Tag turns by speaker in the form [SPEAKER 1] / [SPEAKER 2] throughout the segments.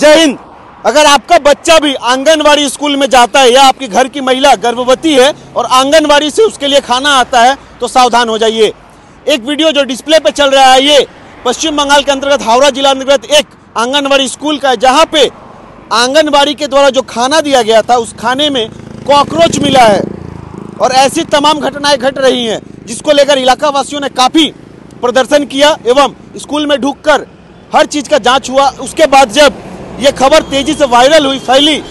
[SPEAKER 1] जय हिंद। अगर आपका बच्चा भी आंगनवाड़ी स्कूल में जाता है या आपके घर की महिला गर्भवती है और आंगनवाड़ी से उसके लिए खाना आता है तो सावधान हो जाइए। एक वीडियो जो डिस्प्ले पे चल रहा है ये पश्चिम बंगाल के अंतर्गत हावड़ा जिला अंतर्गत एक आंगनवाड़ी स्कूल का है, जहाँ पे आंगनवाड़ी के द्वारा जो खाना दिया गया था उस खाने में कॉकरोच मिला है और ऐसी तमाम घटनाएं घट रही हैं, जिसको लेकर इलाका वासियों ने काफ़ी प्रदर्शन किया एवं स्कूल में ढुककर हर चीज़ का जांच हुआ। उसके बाद जब ये खबर तेजी से वायरल हुई, फैली,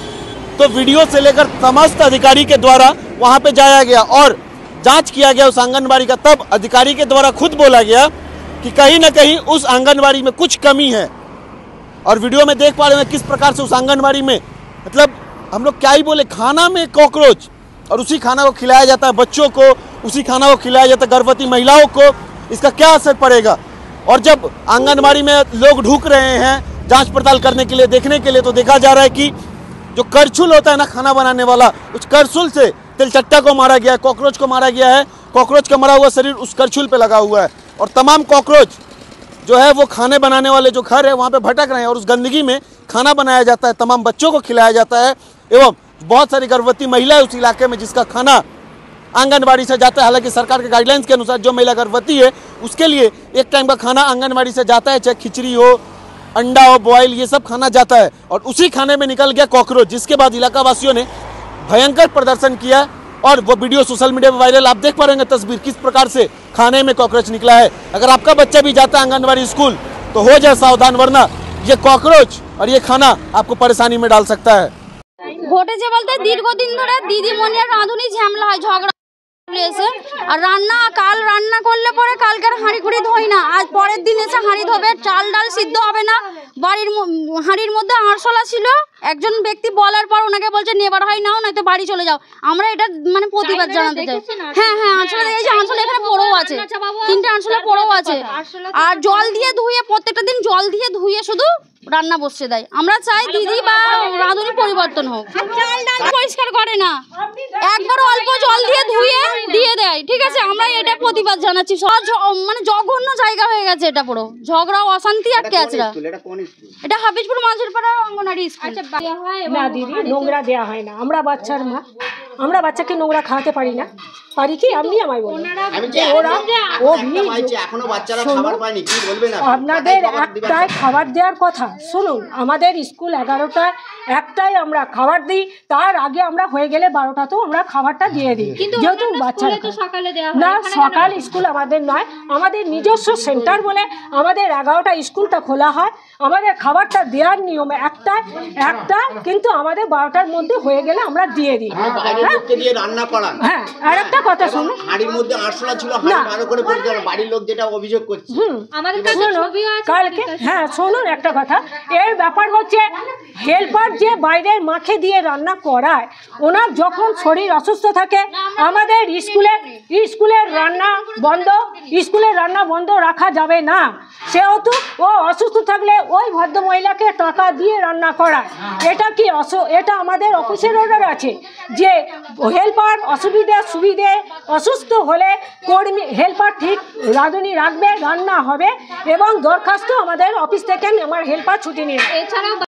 [SPEAKER 1] तो वीडियो से लेकर समस्त अधिकारी के द्वारा वहां पे जाया गया और जांच किया गया उस आंगनबाड़ी का। तब अधिकारी के द्वारा खुद बोला गया कि कहीं ना कहीं उस आंगनबाड़ी में कुछ कमी है। और वीडियो में देख पा रहे हैं किस प्रकार से उस आंगनबाड़ी में, मतलब हम लोग क्या ही बोले, खाना में कॉकरोच, और उसी खाना को खिलाया जाता है बच्चों को, उसी खाना को खिलाया जाता है गर्भवती महिलाओं को। इसका क्या असर पड़ेगा? और जब आंगनबाड़ी में लोग ढूक रहे हैं जांच पड़ताल करने के लिए, देखने के लिए, तो देखा जा रहा है कि जो करछुल होता है ना खाना बनाने वाला, उस करछुल से तिलचट्टा को मारा गया है, कॉकरोच को मारा गया है। कॉकरोच का मरा हुआ शरीर उस करछुल पे लगा हुआ है और तमाम कॉकरोच जो है वो खाने बनाने वाले जो घर है वहाँ पे भटक रहे हैं और उस गंदगी में खाना बनाया जाता है, तमाम बच्चों को खिलाया जाता है एवं बहुत सारी गर्भवती महिलाएं उस इलाके में जिसका खाना आंगनबाड़ी से जाता है। हालांकि सरकार के गाइडलाइंस के अनुसार जो महिला गर्भवती है उसके लिए एक टाइम का खाना आंगनबाड़ी से जाता है, चाहे खिचड़ी हो, अंडा हो, बॉयल, ये सब खाना जाता है और उसी खाने में निकल गया कॉकरोच, जिसके बाद इलाका वासियों ने भयंकर प्रदर्शन किया और वो वीडियो सोशल मीडिया पर वायरल। आप देख पा रहे हैं तस्वीर किस प्रकार से खाने में कॉकरोच निकला है। अगर आपका बच्चा भी जाता है आंगनबाड़ी स्कूल तो हो जाए सावधान, वरना ये कॉकरोच और ये खाना आपको परेशानी में डाल सकता है।
[SPEAKER 2] ঘটেছে বলতে দীর্ঘদিন ধরে দিদিমণি আর রাঁধুনি ঝামেলা হয়, ঝগড়া এসে আর রান্না কাল রান্না করলে পরে কালকের হাঁড়ি কুড়ি ধোই না, আজ পরের দিন এসে হাঁড়ি ধোবে, চাল ডাল সিদ্ধ হবে না। বাড়ির হাঁড়ির মধ্যে আরশোলা ছিল, একজন ব্যক্তি বলার পর ওনাকে বলছে নেবার হয় নাও, নয়তো বাড়ি চলে যাও। আমরা এটা মানে প্রতিবাদ জানাতে চাই। হ্যাঁ হ্যাঁ, আরশোলা দেখেছি, আরশোলা এখানে পড়েও আছে, 3টে আরশোলা পড়েও আছে। আর জল দিয়ে ধুয়ে প্রত্যেকটা দিন জল দিয়ে ধুয়ে শুধু রান্না বসে দেয়। আমরা চাই দিদি বা রাঁধুনি পরিবর্তন হোক। চাল ডাল পরিষ্কার করে না, একবার অল্প জল দিয়ে ধুয়ে দিয়ে দেয়, ঠিক আছে? আমরা এটা প্রতিবাদ জানাচ্ছি। মানে জঘন্য জায়গা হয়ে গেছে এটা, পুরো ঝগড়া অশান্তি আটকে আছে। এটা হাফিজপুর মাঝেরপাড়া অঙ্গনারী স্কুল।
[SPEAKER 3] না দিদি, নোংরা দেওয়া হয় না। আমরা বাচ্চার মা, আমরা বাচ্চাকে নোংরা খাওয়াতে পারি না। পারি কি? আপনি আমায় বলুন। আপনাদের একটাই খাবার দেওয়ার কথা। শুনুন, আমাদের স্কুল 11টায় একটাই আমরা খাবার দিই, তার আগে আমরা হয়ে গেলে 12টাতেও আমরা খাবারটা দিয়ে দিই, যেহেতু বাচ্চারা না। সকাল স্কুল আমাদের নয়, আমাদের নিজস্ব সেন্টার বলে আমাদের 11টা স্কুলটা খোলা হয়। আমাদের খাবারটা দেওয়ার নিয়ম একটা, কিন্তু আমাদের 12টার মধ্যে হয়ে গেলে আমরা দিয়ে দিই। হ্যাঁ, আর একটা কথা শুনুন, হাড়ির মধ্যে আরশোলা ছিল, ভালো করে পরিষ্কার, বাড়ির লোক যেটা অভিযোগ করছে আমাদের কাছে ছবিও আছে কালকে। হ্যাঁ শুনুন, একটা কথা, এর ব্যাপার হচ্ছে হেল্পার যে বাইরের মাকে দিয়ে রান্না করায়, ওনার যখন শরীর অসুস্থ থাকে, আমাদের স্কুলের রান্না বন্ধ রাখা যাবে না। সেহেতু ও অসুস্থ থাকলে ওই ভদ্র মহিলাকে টাকা দিয়ে রান্না করায়। এটা আমাদের অফিসের অর্ডার আছে যে হেল্পার সুবিধে অসুস্থ হলে কর্মী হেল্পার ঠিক রাঁধুনি রাখবে, রান্না হবে এবং দরখাস্ত আমাদের অফিস থেকে আমার হেল্পার ছুটি নিয়ে। এছাড়াও